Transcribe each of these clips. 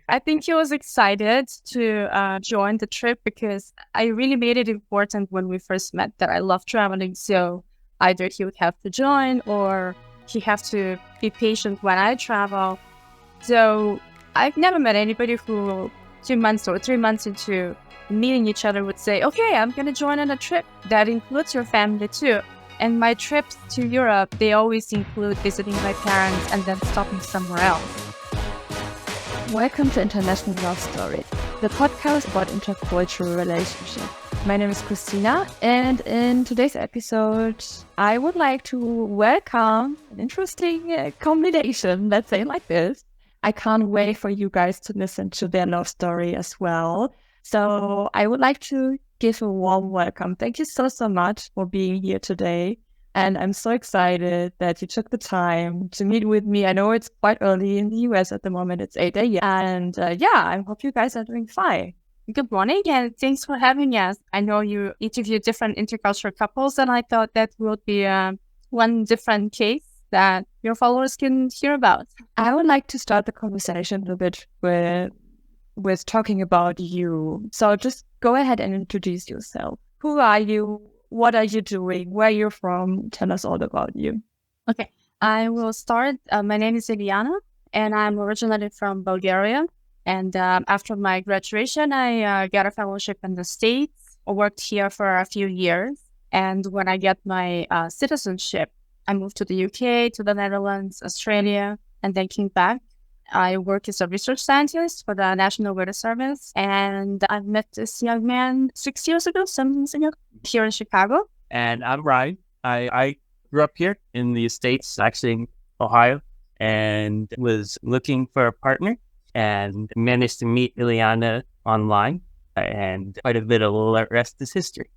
I think he was excited to join the trip because I really made it important when we first met that I love traveling. So either he would have to join or he have to be patient when I travel. So I've never met anybody who 2 months or 3 months into meeting each other would say, okay, I'm going to join on a trip. That includes your family too. And my trips to Europe, they always include visiting my parents and then stopping somewhere else. Welcome to International Love Stories, the podcast about intercultural relationships. My name is Christina, and in today's episode, I would like to welcome an interesting combination, let's say like this. I can't wait for you guys to listen to their love story as well. So I would like to give a warm welcome. Thank you so much for being here today. And I'm so excited that you took the time to meet with me. I know it's quite early in the US at the moment. It's 8 a.m. And I hope you guys are doing fine. Good morning, and thanks for having us. I know you interview different intercultural couples, and I thought that would be one different case that your followers can hear about. I would like to start the conversation a little bit with talking about you. So just go ahead and introduce yourself. Who are you? What are you doing? Where you're from? Tell us all about you. Okay, I will start. My name is Iliana, and I'm originally from Bulgaria. And after my graduation, I got a fellowship in the States. I worked here for a few years. And when I got my citizenship, I moved to the UK, to the Netherlands, Australia, and then came back. I work as a research scientist for the National Weather Service. And I met this young man 6 years ago, 7 years ago, here in Chicago. And I'm Ryan. I grew up here in the States, actually in Ohio, and was looking for a partner and managed to meet Iliana online. And quite a bit of the rest is history.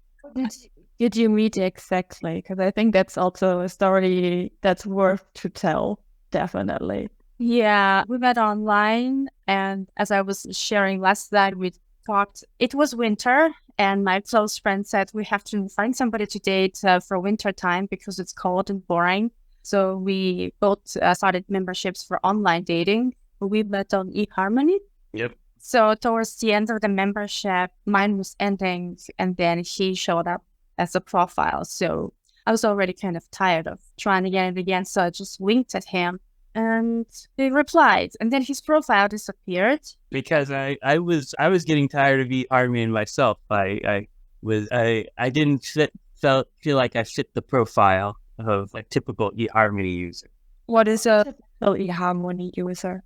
Did you meet exactly? Because I think that's also a story that's worth to tell, definitely. Yeah, we met online, and as I was sharing last night, we talked. It was winter, and my close friend said we have to find somebody to date for winter time because it's cold and boring. So we both started memberships for online dating. We met on eHarmony. Yep. So towards the end of the membership, mine was ending, and then he showed up as a profile. So I was already kind of tired of trying again and again. So I just winked at him. And he replied, and then his profile disappeared because I was getting tired of eHarmony myself. I didn't feel like I fit the profile of a typical eHarmony user. What is a typical eHarmony user?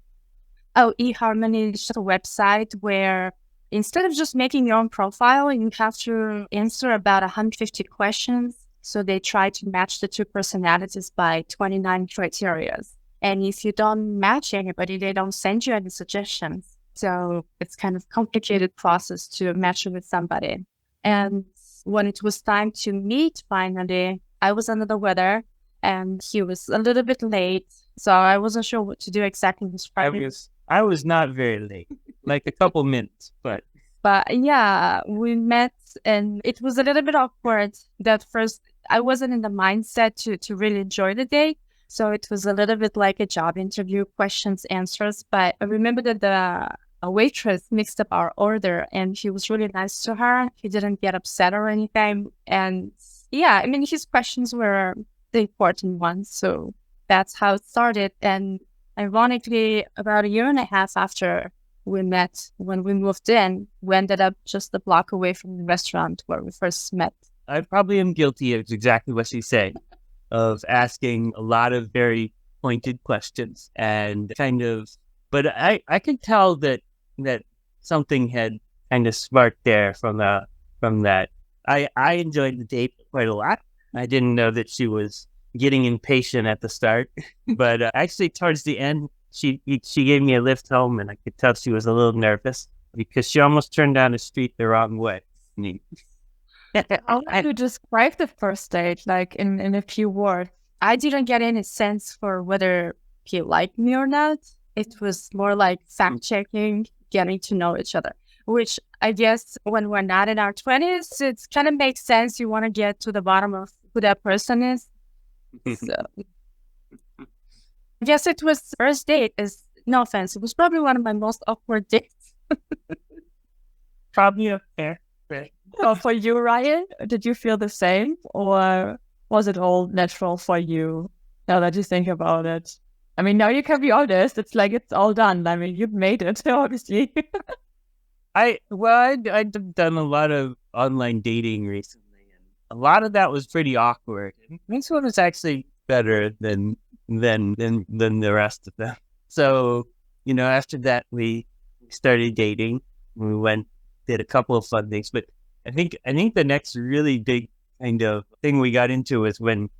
Oh, eHarmony is just a website where instead of just making your own profile, you have to answer about 150 questions. So they try to match the two personalities by 29 criteria. And if you don't match anybody, they don't send you any suggestions. So it's kind of complicated process to match with somebody. And when it was time to meet, finally, I was under the weather and he was a little bit late. So I wasn't sure what to do exactly. I was not very late, like a couple minutes, but yeah, we met and it was a little bit awkward that first. I wasn't in the mindset to really enjoy the day. So it was a little bit like a job interview, questions, answers. But I remember that a waitress mixed up our order and he was really nice to her. He didn't get upset or anything. And yeah, I mean, his questions were the important ones. So that's how it started. And ironically, about a year and a half after we met, when we moved in, we ended up just a block away from the restaurant where we first met. I probably am guilty of exactly what she's saying, of asking a lot of very pointed questions and but I could tell that something had kind of sparked there from that. I enjoyed the date quite a lot. I didn't know that she was getting impatient at the start, but actually towards the end, she gave me a lift home, and I could tell she was a little nervous because she almost turned down the street the wrong way. How would you describe the first date, like in a few words? I didn't get any sense for whether he liked me or not. It was more like fact-checking, getting to know each other, which I guess when we're not in our 20s, it kind of makes sense. You want to get to the bottom of who that person is. So I guess it was first date is No offense. It was probably one of my most awkward dates. Probably a fair. So for you, Ryan, did you feel the same, or was it all natural for you now that you think about it? I mean, now you can be honest. It's like it's all done. I mean, you've made it, obviously. I'd done a lot of online dating recently, and a lot of that was pretty awkward. And this one was actually better than the rest of them. So, after that we started dating. We did a couple of fun things, but I think the next really big kind of thing we got into was when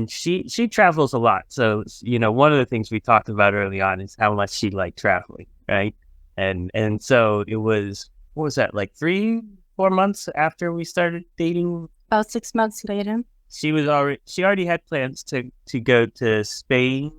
she travels a lot. So, one of the things we talked about early on is how much she liked traveling, right? And so it was, what was that, like 3-4 months after we started dating? About 6 months later. She already had plans to go to Spain,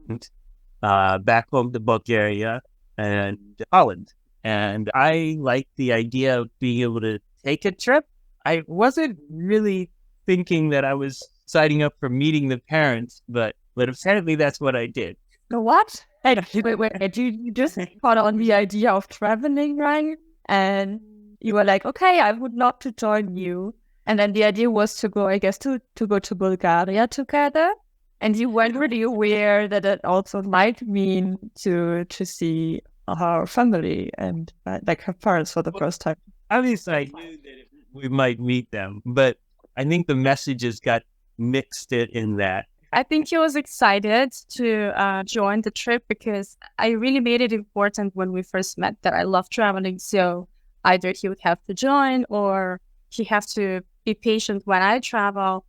back home to Bulgaria and Holland. And I liked the idea of being able to take a trip. I wasn't really thinking that I was signing up for meeting the parents, but apparently that's what I did. What? Wait, you just caught on the idea of traveling, right? And you were like, okay, I would love to join you. And then the idea was to go, I guess, to go to Bulgaria together. And you weren't really aware that it also might mean to see her family and like her parents for the first time. Obviously, I knew that we might meet them, but I think the messages got mixed in that. I think he was excited to join the trip because I really made it important when we first met that I love traveling. So either he would have to join or he have to be patient when I travel.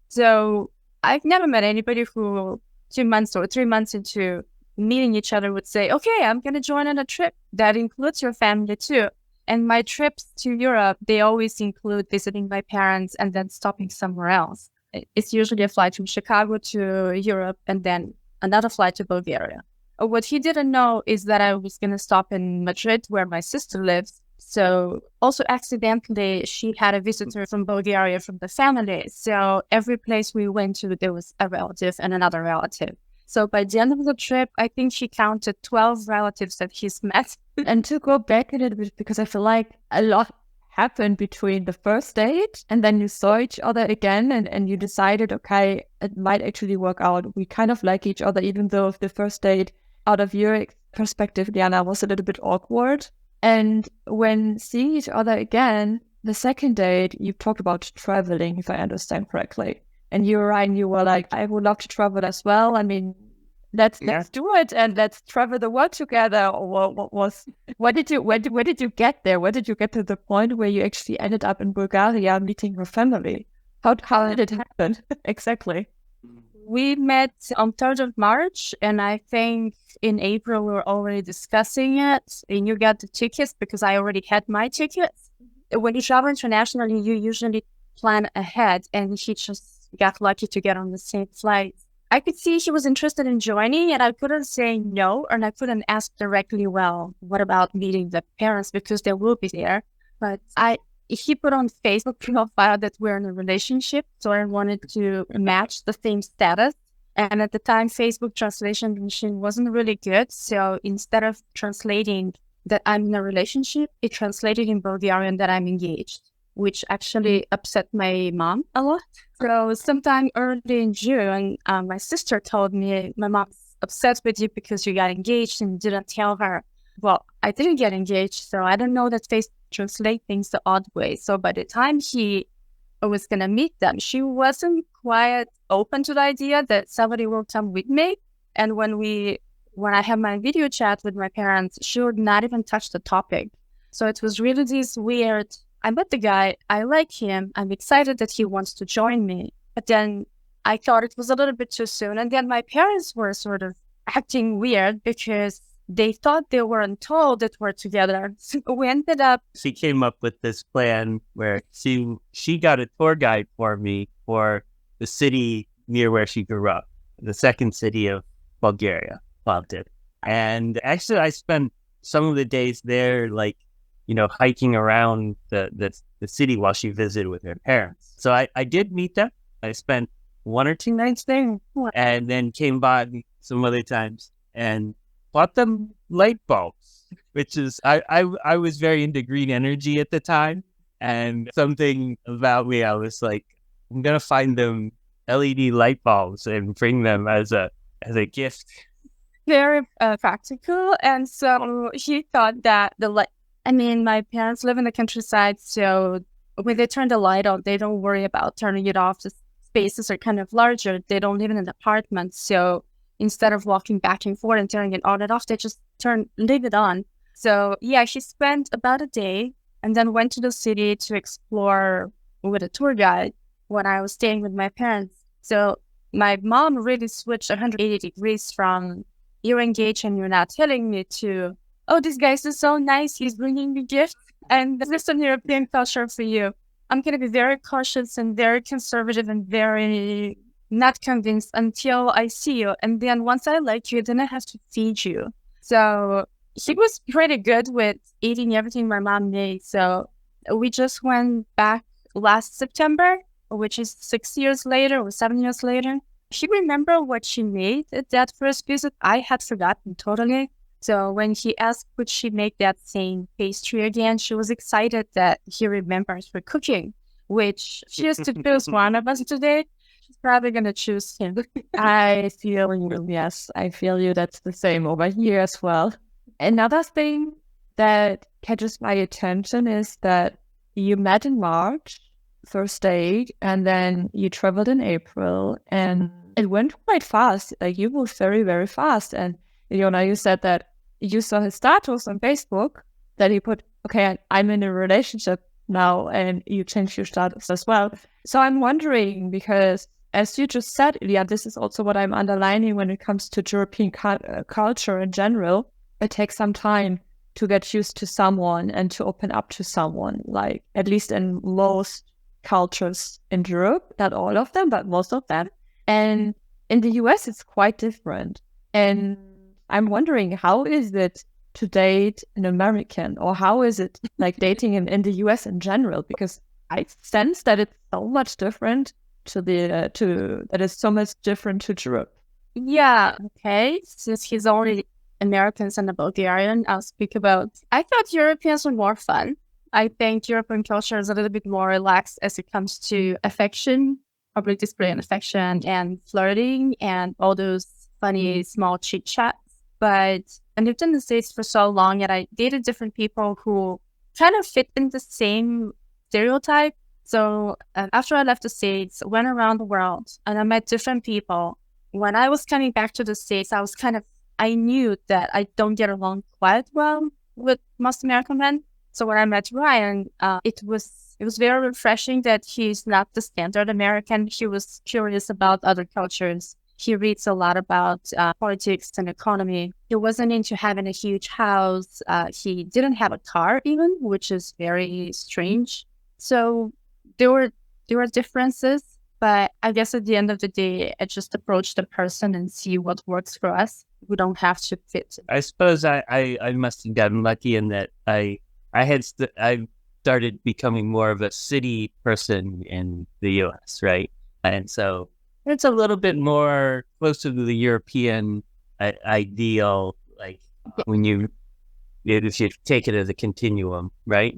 So I've never met anybody who 2 months or 3 months into meeting each other would say, okay, I'm going to join on a trip that includes your family too. And my trips to Europe, they always include visiting my parents and then stopping somewhere else. It's usually a flight from Chicago to Europe and then another flight to Bulgaria. What he didn't know is that I was going to stop in Madrid where my sister lives. So also accidentally, she had a visitor from Bulgaria from the family. So every place we went to, there was a relative and another relative. So by the end of the trip, I think she counted 12 relatives that he's met. And to go back a little bit, because I feel like a lot happened between the first date and then you saw each other again and you decided, okay, it might actually work out. We kind of like each other, even though the first date, out of your perspective, Liana, was a little bit awkward. And when seeing each other again, the second date, you talked about traveling, if I understand correctly. And you, Ryan, you were like, I would love to travel as well. I mean, let's do it and let's travel the world together. Or where did you get there? Where did you get to the point where you actually ended up in Bulgaria meeting her family? How did it happen? Exactly. We met on 3rd of March, and I think in April we were already discussing it. And you got the tickets because I already had my tickets. When you travel internationally, you usually plan ahead, and he just got lucky to get on the same flight. I could see he was interested in joining, and I couldn't say no, and I couldn't ask directly, well, what about meeting the parents, because they will be there. But he put on Facebook profile that we're in a relationship, so I wanted to match the same status. And at the time, Facebook translation machine wasn't really good, so instead of translating that I'm in a relationship, it translated in Bulgarian that I'm engaged, which actually upset my mom a lot. So sometime early in June, my sister told me, my mom's upset with you because you got engaged and didn't tell her. Well, I didn't get engaged, so I don't know that Facebook translate things the odd way. So by the time he was going to meet them, she wasn't quite open to the idea that somebody will come with me. And when I had my video chat with my parents, she would not even touch the topic. So it was really this weird, I met the guy, I like him, I'm excited that he wants to join me. But then I thought it was a little bit too soon. And then my parents were sort of acting weird because they thought they weren't told that we're together. So we ended up... She came up with this plan where she got a tour guide for me for the city near where she grew up, the second city of Bulgaria, Plovdiv. And actually, I spent some of the days there, like, hiking around the city while she visited with her parents. So I did meet them. I spent 1 or 2 nights there and then came by some other times. And bought them light bulbs, which is, I was very into green energy at the time. And something about me, I was like, I'm going to find them LED light bulbs and bring them as a gift. Very practical. And so he thought that my parents live in the countryside, so when they turn the light on, they don't worry about turning it off. The spaces are kind of larger. They don't live in an apartment. So instead of walking back and forth and turning it on and off, they just leave it on. So yeah, she spent about a day and then went to the city to explore with a tour guide when I was staying with my parents. So my mom really switched 180 degrees from you're engaged and you're not telling me to, oh, this guy's is so nice, he's bringing me gifts, and this is an European culture for you. I'm going to be very cautious and very conservative and very not convinced until I see you. And then once I like you, then I have to feed you. So he was pretty good with eating everything my mom made. So we just went back last September, which is 6 years later or 7 years later. She remembered what she made at that first visit. I had forgotten totally. So when he asked, would she make that same pastry again, she was excited that he remembers her cooking, which she has to choose one of us today. She's probably going to choose him. I feel you. Yes, I feel you. That's the same over here as well. Another thing that catches my attention is that you met in March, first date, and then you traveled in April, and it went quite fast. Like, you moved very, very fast. And Iliana, you said that you saw his status on Facebook that he put, okay, I'm in a relationship now, and you changed your status as well. So I'm wondering, because as you just said, Iliana, this is also what I'm underlining when it comes to European culture in general. It takes some time to get used to someone and to open up to someone, like at least in most cultures in Europe, not all of them, but most of them. And in the US, it's quite different. And I'm wondering, how is it to date an American, or how is it like dating in the US in general? Because I sense that it's so much different that it's so much different to Europe. Yeah, okay. Since he's already Americans and a Bulgarian, I'll speak about. I thought Europeans were more fun. I think European culture is a little bit more relaxed as it comes to affection, public display of affection, and flirting, and all those funny small chit chats. But I lived in the States for so long, and I dated different people who kind of fit in the same stereotype. So after I left the States, went around the world, and I met different people. When I was coming back to the States, I knew that I don't get along quite well with most American men. So when I met Ryan, it was very refreshing that he's not the standard American. He was curious about other cultures. He reads a lot about politics and economy. He wasn't into having a huge house. He didn't have a car even, which is very strange. So there were differences, but I guess at the end of the day, I just approach the person and see what works for us. We don't have to fit. I suppose I must have gotten lucky in that I started becoming more of a city person in the U.S., right? And so it's a little bit more closer to the European ideal, like if you take it as a continuum, right?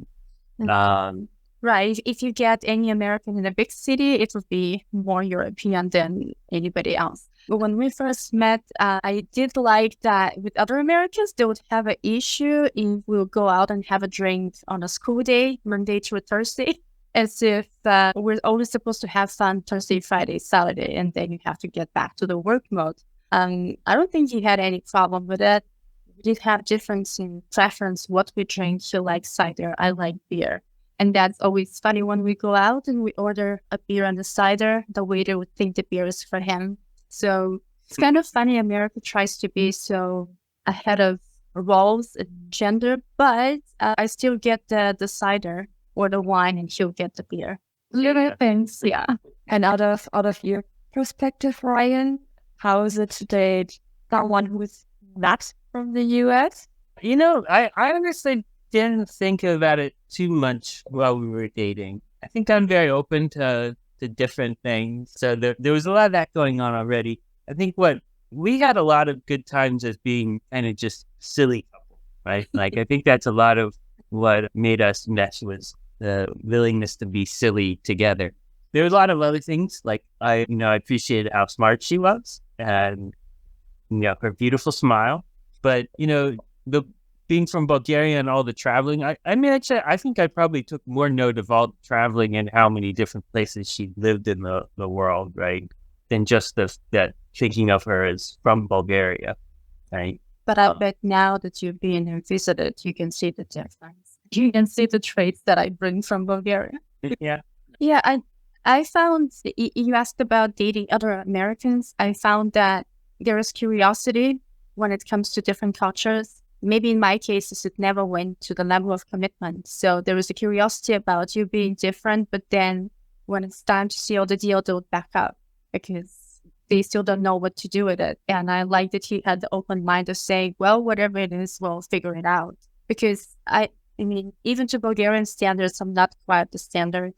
Right. If you get any American in a big city, it would be more European than anybody else. But when we first met, I did like that with other Americans, they would have an issue if we'll go out and have a drink on a school day, Monday to a Thursday, as if we're only supposed to have fun Thursday, Friday, Saturday, and then you have to get back to the work mode. I don't think he had any problem with it. We did have difference in preference, what we drink. He likes cider, I like beer. And that's always funny when we go out and we order a beer and a cider, the waiter would think the beer is for him. So it's kind of funny. America tries to be so ahead of roles and gender, but I still get the cider or the wine and he'll get the beer. Little things, yeah. And out of your perspective, Ryan, how is it to date someone who's not from the US? I honestly didn't think about it too much while we were dating. I think I'm very open to different things. So there was a lot of that going on already. I think what we had a lot of good times as being kind of just silly couple, right? Like, I think that's a lot of what made us mesh was the willingness to be silly together. There were a lot of other things, like I appreciated how smart she was and, her beautiful smile. But, the being from Bulgaria and all the traveling, actually, I think I probably took more note of all the traveling and how many different places she lived in the world, right? Than just that thinking of her as from Bulgaria, right? But I bet now that you've been and visited, you can see the difference. You can see the traits that I bring from Bulgaria. Yeah. Yeah, I found, you asked about dating other Americans. I found that there is curiosity when it comes to different cultures. Maybe in my cases, it never went to the level of commitment. So there is a curiosity about you being different, but then when it's time to seal the deal, they'll back up because they still don't know what to do with it. And I like that he had the open mind of saying, well, whatever it is, we'll figure it out. Because I mean, even to Bulgarian standards, I'm not quite the standard.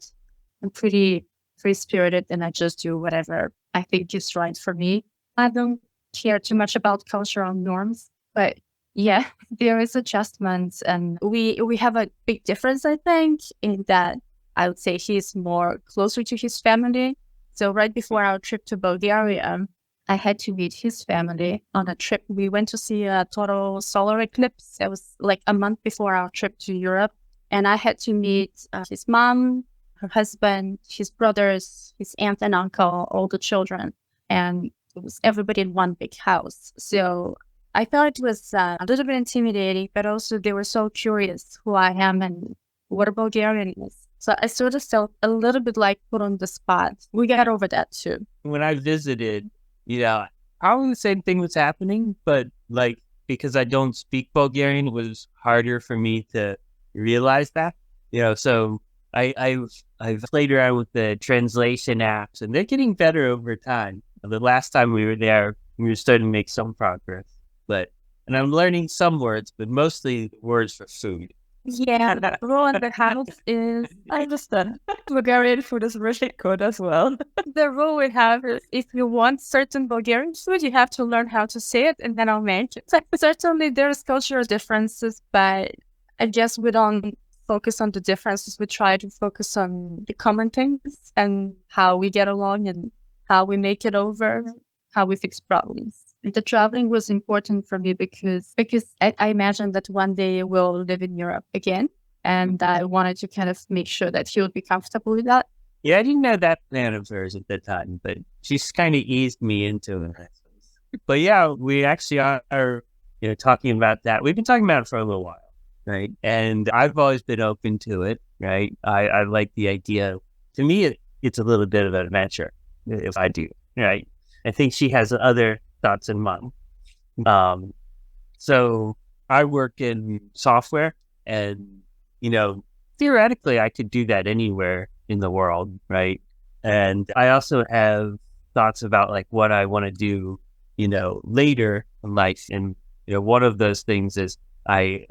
I'm pretty free-spirited and I just do whatever I think is right for me. I don't care too much about cultural norms, but yeah, there is adjustments, and we have a big difference, I think, in that I would say he's more closer to his family. So right before our trip to Bulgaria, I had to meet his family on a trip. We went to see a total solar eclipse. It was like a month before our trip to Europe, and I had to meet his mom, her husband, his brothers, his aunt and uncle, all the children, and it was everybody in one big house. So I thought it was a little bit intimidating, but also they were so curious who I am and what a Bulgarian is. So I sort of felt a little bit like put on the spot. We got over that too. When I visited, probably the same thing was happening, but like, because I don't speak Bulgarian, it was harder for me to realize that, so I've played around with the translation apps and they're getting better over time. The last time we were there, we were starting to make some progress. And I'm learning some words, but mostly words for food. Yeah, the rule in the house is, I understand. Bulgarian food is really good as well. The rule we have is if you want certain Bulgarian food, you have to learn how to say it and then I'll make it. Certainly there's cultural differences, but I guess we don't focus on the differences. We try to focus on the common things and how we get along and how we make it over, how we fix problems. The traveling was important for me because I imagined that one day we'll live in Europe again. And I wanted to kind of make sure that he would be comfortable with that. Yeah, I didn't know that plan of hers at the time, but she's kind of eased me into it. But yeah, we actually are talking about that. We've been talking about it for a little while, right? And I've always been open to it, right? I like the idea. To me, it's a little bit of an adventure if I do, right? I think she has other thoughts in mind. So I work in software and, theoretically I could do that anywhere in the world, right? And I also have thoughts about like what I want to do, later in life. And, one of those things is I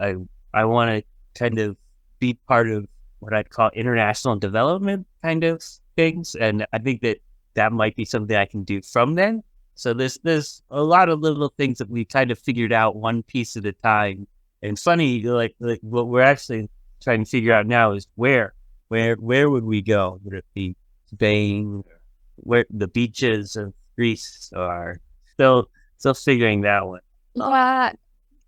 want to kind of be part of what I'd call international development kind of things. And I think that might be something I can do from then. So there's a lot of little things that we kind of figured out one piece at a time. And funny, like what we're actually trying to figure out now is where would we go? Would it be Spain? Where the beaches of Greece are still figuring that one. I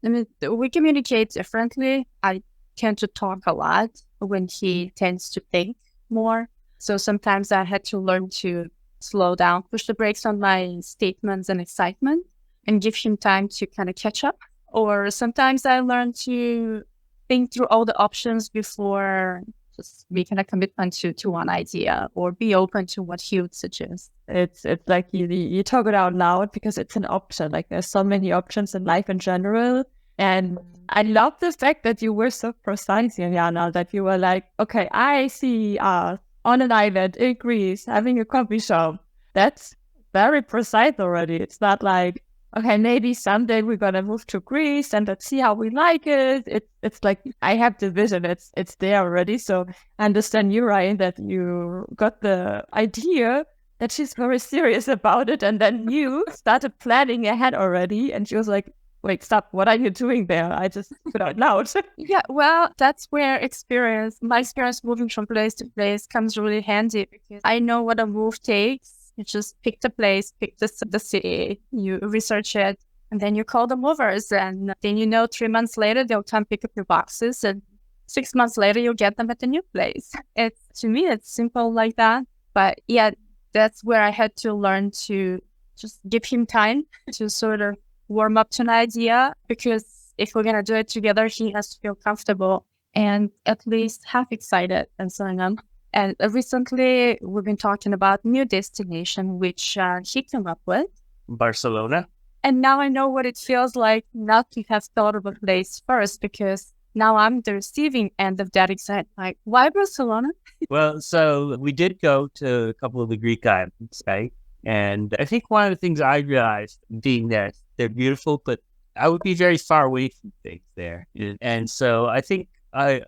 mean, we communicate differently. I tend to talk a lot when he tends to think more. So sometimes I had to learn to slow down, push the brakes on my statements and excitement and give him time to kind of catch up. Or sometimes I learn to think through all the options before just making a commitment to one idea or be open to what he would suggest. It's like you talk it out loud because it's an option. Like there's so many options in life in general. And I love the fact that you were so precise, Iliana, that you were like, okay, I see on an island in Greece having a coffee shop. That's very precise already. It's not like, okay, maybe someday we're gonna move to Greece and let's see how we like it. It's like I have the vision. It's there already. So I understand you, Ryan, that you got the idea that she's very serious about it. And then you started planning ahead already. And she was like, wait, stop. What are you doing there? I just put out loud. Yeah, well, that's where my experience moving from place to place comes really handy because I know what a move takes. You just pick the place, pick the city, you research it, and then you call the movers. And then 3 months later, they'll come pick up your boxes. And 6 months later, you'll get them at the new place. To me, it's simple like that. But yeah, that's where I had to learn to just give him time to sort of warm up to an idea, because if we're going to do it together, he has to feel comfortable and at least half excited and so on. And recently, we've been talking about new destination, which he came up with. Barcelona. And now I know what it feels like not to have thought of a place first, because now I'm the receiving end of that excitement. Like, why Barcelona? Well, so we did go to a couple of the Greek islands, right? And I think one of the things I realized being there, they're beautiful, but I would be very far away from things there. And so I think I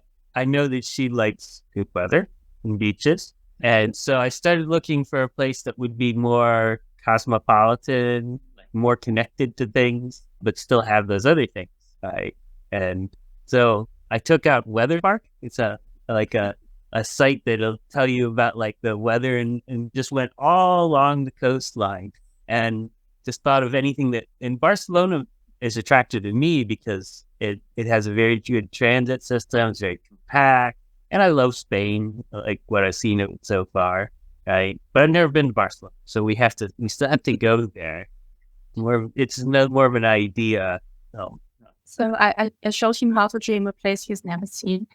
know that she likes good weather and beaches. And so I started looking for a place that would be more cosmopolitan, more connected to things, but still have those other things, right? And so I took out Weather Park. It's a site that'll tell you about like the weather, and just went all along the coastline and just thought of anything that in Barcelona is attracted to me because it has a very good transit system. It's very compact, and I love Spain, like what I've seen it so far, right? But I've never been to Barcelona, so we still have to go there. It's more of an idea. So I showed him how to dream a place he's never seen.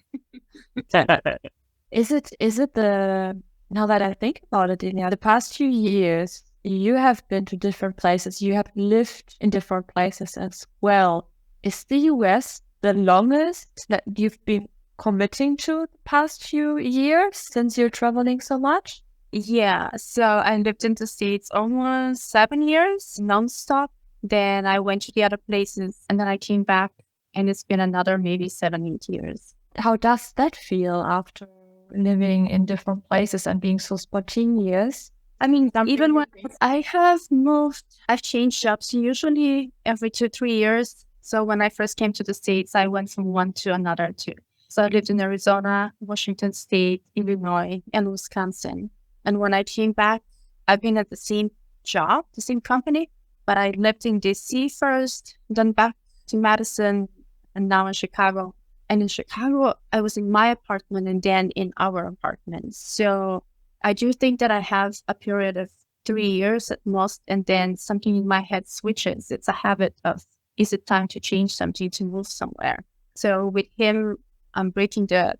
Is it now that I think about it, Iliana, the past few years, you have been to different places. You have lived in different places as well. Is the US the longest that you've been committing to the past few years since you're traveling so much? Yeah, so I lived in the States almost 7 years nonstop. Then I went to the other places, and then I came back, and it's been another maybe 7, 8 years. How does that feel after living in different places and being so spontaneous? I mean, even when I have moved, I've changed jobs usually every 2-3 years. So when I first came to the States, I went from one to another too. So I lived in Arizona, Washington State, Illinois, and Wisconsin. And when I came back, I've been at the same job, the same company, but I lived in DC first, then back to Madison, and now in Chicago. And in Chicago, I was in my apartment and then in our apartment. So I do think that I have a period of 3 years at most, and then something in my head switches. It's a habit of, is it time to change something, to move somewhere? So with him, I'm breaking the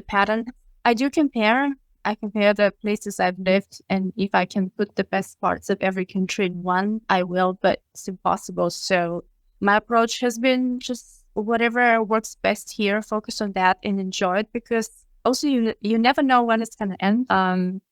pattern. I compare the places I've lived, and if I can put the best parts of every country in one, I will, but it's impossible. So my approach has been just whatever works best here, focus on that and enjoy it, because also you never know when it's going to end.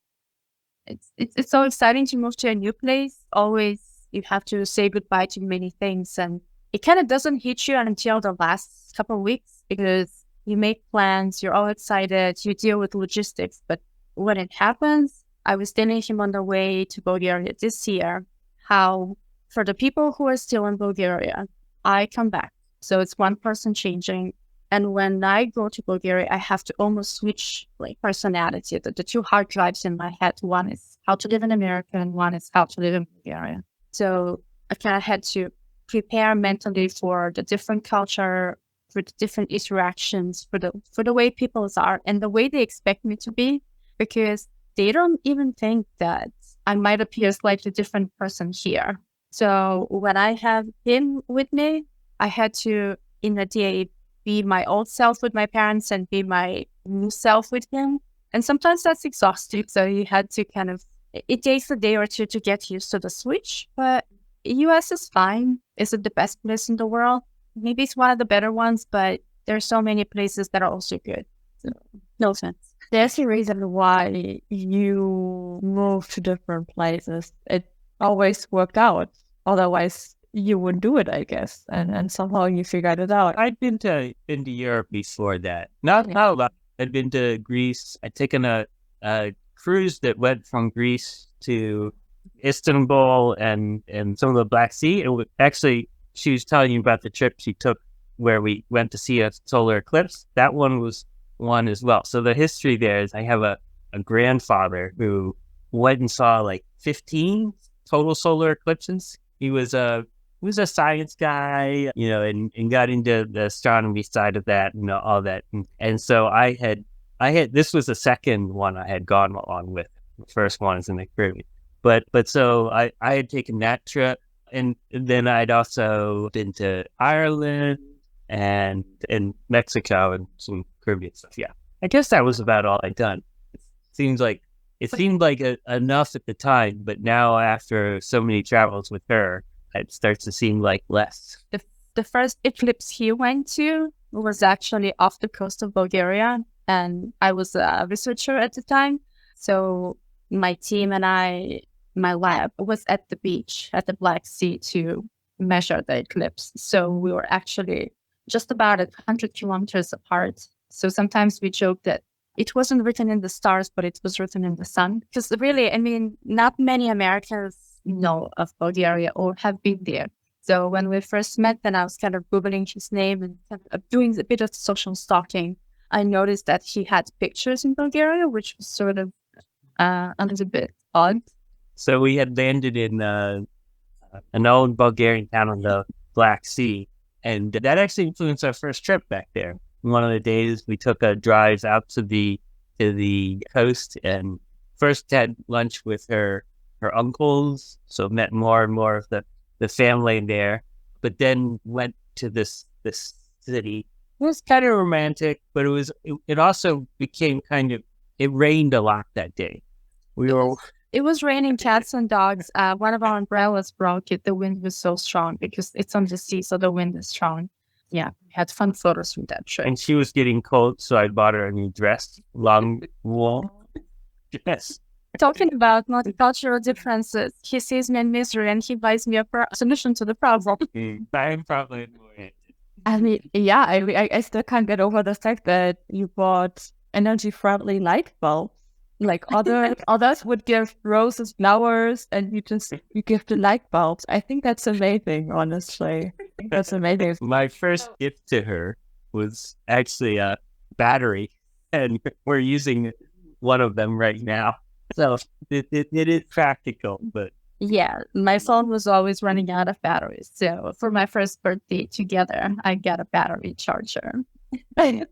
It's so exciting to move to a new place. Always you have to say goodbye to many things, and it kind of doesn't hit you until the last couple of weeks, because you make plans, you're all excited, you deal with logistics, but when it happens, I was telling him on the way to Bulgaria this year how for the people who are still in Bulgaria, I come back. So it's one person changing. And when I go to Bulgaria, I have to almost switch like personality. The two hard drives in my head, one is how to live in America and one is how to live in Bulgaria. So I kind of had to prepare mentally for the different culture, for the different interactions, for the way people are and the way they expect me to be, because they don't even think that I might appear slightly different person here. So when I have him with me, I had to, in a day, be my old self with my parents and be my new self with him. And sometimes that's exhausting. So you had to it takes a day or two to get used to the switch. But US is fine. Is it the best place in the world? Maybe it's one of the better ones, but there's so many places that are also good. So, no offense. There's a reason why you move to different places. It always worked out. Otherwise, you wouldn't do it, I guess. And somehow you figured it out. I'd been to Europe before that. Not a lot. I'd been to Greece. I'd taken a cruise that went from Greece to Istanbul and some of the Black Sea. And actually, she was telling you about the trip she took where we went to see a solar eclipse. That one was one as well. So the history there is I have a grandfather who went and saw like 15 total solar eclipses. He was a science guy, and got into the astronomy side of that and all that. And so I had this was the second one I had gone along with. The first one is in the Caribbean. But so I had taken that trip, and then I'd also been to Ireland and Mexico and some Caribbean stuff. Yeah, I guess that was about all I'd done. Seemed like enough at the time, but now after so many travels with her, it starts to seem like less. The first eclipse he went to was actually off the coast of Bulgaria, and I was a researcher at the time. So my team and my lab was at the beach at the Black Sea to measure the eclipse. So we were actually just about 100 kilometers apart. So sometimes we joke that it wasn't written in the stars, but it was written in the sun. Because really, not many Americans know of Bulgaria or have been there. So when we first met, then I was kind of Googling his name and kind of doing a bit of social stalking. I noticed that he had pictures in Bulgaria, which was sort of a little bit odd. So we had landed in an old Bulgarian town on the Black Sea, and that actually influenced our first trip back there. One of the days we took a drive out to the coast and first had lunch with her uncles, so met more and more of the family there, but then went to this city. It was kind of romantic, but it also became it rained a lot that day. It was raining cats and dogs. One of our umbrellas broke. The wind was so strong because it's on the sea, so the wind is strong. Yeah, we had fun photos from that trip. And she was getting cold, so I bought her a new dress, long wool dress. Talking about multicultural differences, he sees me in misery and he buys me a solution to the problem. I'm probably more. I still can't get over the fact that you bought energy-friendly light bulbs. Like others would give roses, flowers, and you give the light bulbs. I think that's amazing, honestly. That's amazing. My first gift to her was actually a battery, and we're using one of them right now. So it is practical, but yeah, my phone was always running out of batteries. So for my first birthday together, I got a battery charger. And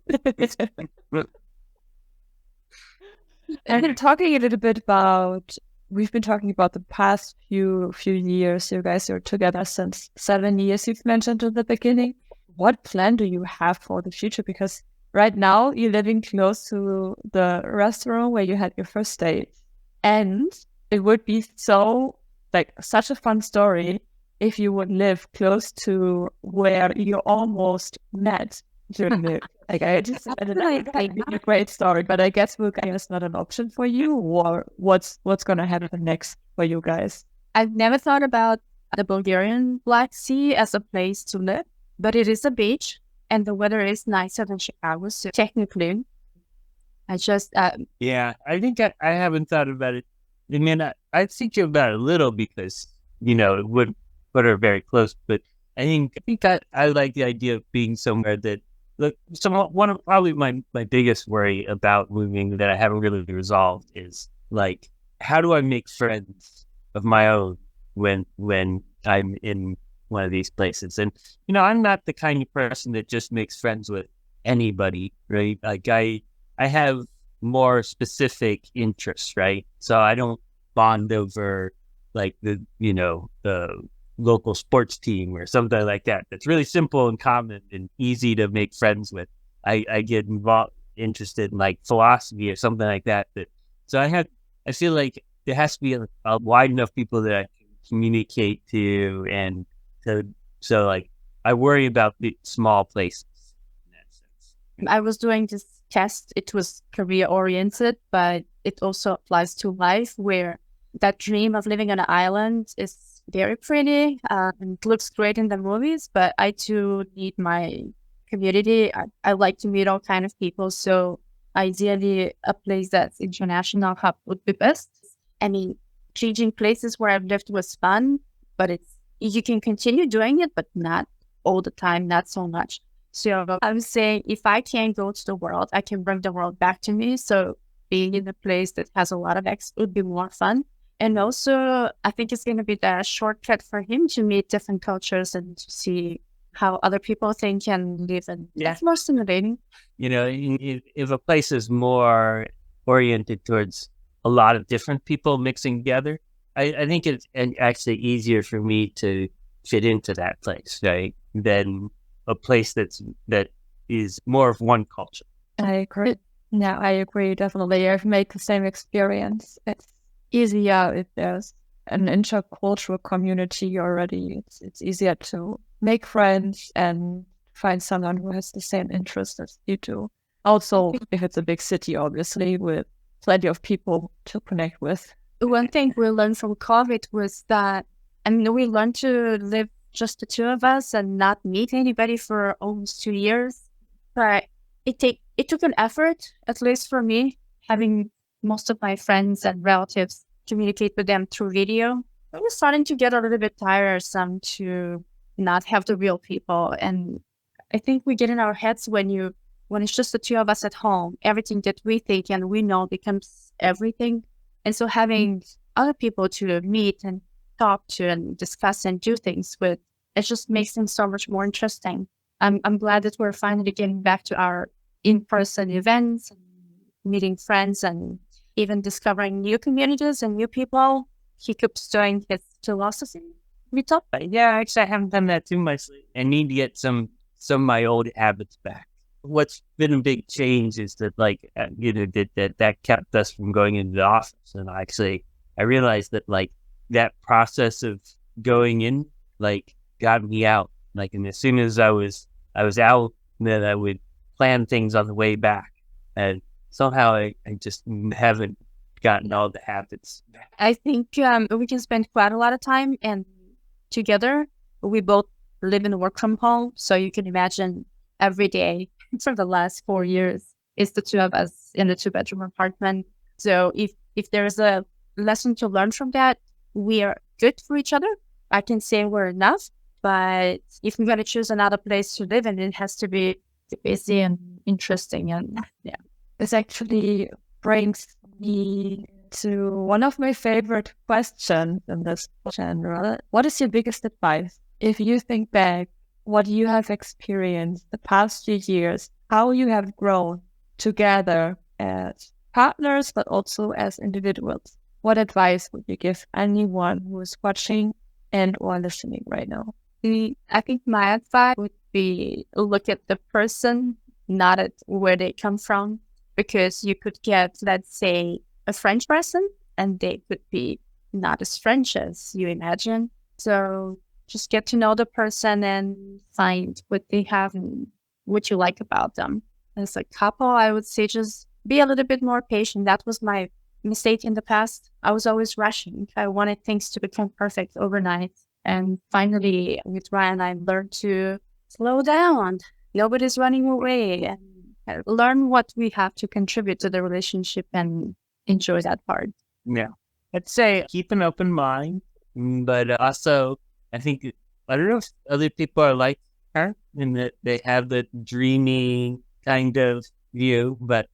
then talking a little bit about, we've been talking about the past few years. You guys are together since 7 years, you've mentioned at the beginning. What plan do you have for the future? Because right now you're living close to the restaurant where you had your first date. And it would be such a fun story if you would live close to where you almost met during the I just a great story, but I guess Bulgaria is not an option for you, or what's going to happen next for you guys? I've never thought about the Bulgarian Black Sea as a place to live, but it is a beach and the weather is nicer than Chicago, so technically I just I think I haven't thought about it. I mean, I think about it a little because it would put her very close, but I think I like the idea of being somewhere that one of probably my biggest worry about moving that I haven't really resolved is like, how do I make friends of my own when I'm in one of these places? And I'm not the kind of person that just makes friends with anybody, right? Like I have more specific interests, right? So I don't bond over like the local sports team or something like that. That's really simple and common and easy to make friends with. I get interested in like philosophy or something like that. So I feel like there has to be a wide enough people that I can communicate to, and so like I worry about the small places in that sense. I was doing this test. It was career oriented, but it also applies to life, where that dream of living on an island is very pretty and looks great in the movies, but I too need my community. I like to meet all kind of people, so ideally a place that's international hub would be best. I mean, changing places where I've lived was fun, but you can continue doing it, but not all the time, not so much. So I'm saying if I can go to the world, I can bring the world back to me. So being in a place that has a lot of X would be more fun. And also, I think it's going to be the shortcut for him to meet different cultures and to see how other people think and live. And that's more stimulating. If a place is more oriented towards a lot of different people mixing together, I think it's actually easier for me to fit into that place, right? Than a place that is more of one culture. I agree. Yeah, I agree. Definitely. I've made the same experience. It's easier if there's an intercultural community already. It's easier to make friends and find someone who has the same interests as you do. Also, if it's a big city, obviously, with plenty of people to connect with. One thing we learned from COVID was that, we learned to live just the two of us and not meet anybody for almost 2 years. But it took an effort, at least for me, having most of my friends and relatives communicate with them through video. I was starting to get a little bit tiresome to not have the real people. And I think we get in our heads when it's just the two of us at home, everything that we think and we know becomes everything. And so having other people to meet and talk to and discuss and do things with, it just makes things so much more interesting. I'm glad that we're finally getting back to our in-person events, and meeting friends, and even discovering new communities and new people. He keeps doing his philosophy. We talk about it. Yeah, actually, I haven't done that too much. I need to get some of my old habits back. What's been a big change is that, that kept us from going into the office. And actually, I realized that, that process of going in, got me out. And as soon as I was out, then I would plan things on the way back. And somehow I just haven't gotten all the habits back. I think we can spend quite a lot of time and together. We both live and work from home. So you can imagine every day for the last 4 years, it's the two of us in the 2-bedroom apartment. So if there's a lesson to learn from that, we are good for each other. I can say we're enough. But if we're going to choose another place to live in, it has to be busy and interesting. And This actually brings me to one of my favorite questions in this genre. What is your biggest advice? If you think back, what you have experienced the past few years, how you have grown together as partners, but also as individuals, what advice would you give anyone who is watching and or listening right now? I think my advice would be look at the person, not at where they come from, because you could get, let's say, a French person and they could be not as French as you imagine. So just get to know the person and find what they have and what you like about them. As a couple, I would say just be a little bit more patient. That was my mistake in the past. I was always rushing. I wanted things to become perfect overnight. And finally, with Ryan, I learned to slow down. Nobody's running away. And learn what we have to contribute to the relationship and enjoy that part. Yeah. I'd say keep an open mind, but also I think, I don't know if other people are like her in that they have the dreamy kind of view, but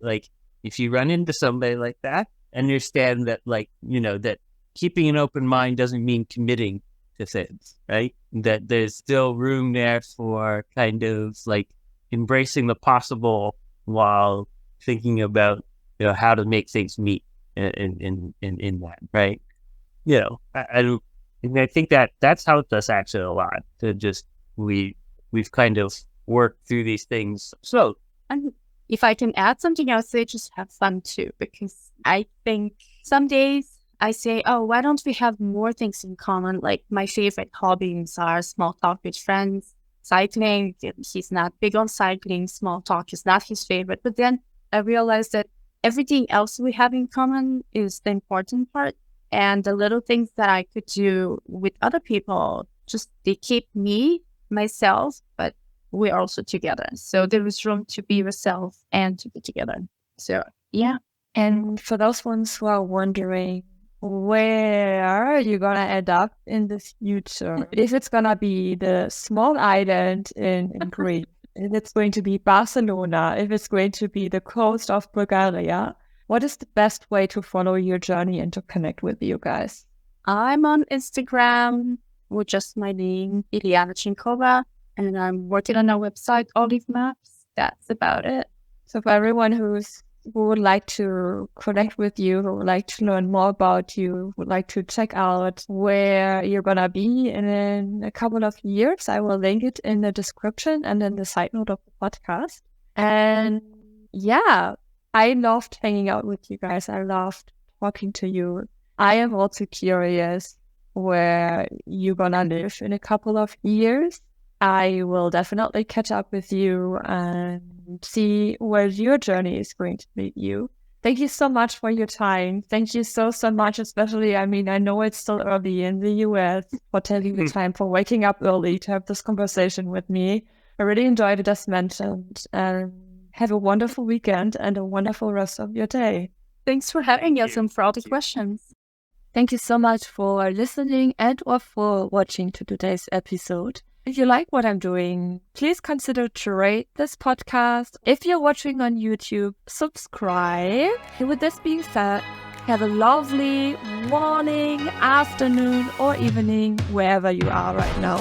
if you run into somebody like that, understand that that keeping an open mind doesn't mean committing to things, right? That there's still room there for kind of embracing the possible while thinking about how to make things meet in that, right? I think that's helped us actually a lot to just we've kind of worked through these things. So, and if I can add something, I would say just have fun too, because I think some days I say, oh, why don't we have more things in common? Like my favorite hobbies are small talk with friends, cycling. He's not big on cycling. Small talk is not his favorite. But then I realized that everything else we have in common is the important part. And the little things that I could do with other people, just they keep myself, but we're also together. So there is room to be yourself and to be together. So, yeah. And for those ones who are wondering where you're gonna end up in the future. If it's gonna be the small island in Greece, if it's going to be Barcelona, if it's going to be the coast of Bulgaria, what is the best way to follow your journey and to connect with you guys? I'm on Instagram with just my name, Iliana, and I'm working on our website, Olive Maps. That's about it. So for everyone who would like to connect with you, who would like to learn more about you, would like to check out where you're gonna be in a couple of years, I will link it in the description and in the side note of the podcast. And yeah, I loved hanging out with you guys. I loved talking to you. I am also curious where you're gonna live in a couple of years. I will definitely catch up with you and see where your journey is going to lead you. Thank you so much for your time. Thank you so much, especially, I mean, I know it's still early in the US, for taking the time, for waking up early to have this conversation with me. I really enjoyed it, as mentioned. Have a wonderful weekend and a wonderful rest of your day. Thanks for having us and for all the questions. Thank you so much for listening and or for watching to today's episode. If you like what I'm doing, please consider to rate this podcast. If you're watching on YouTube, subscribe. And with this being said, have a lovely morning, afternoon, or evening, wherever you are right now.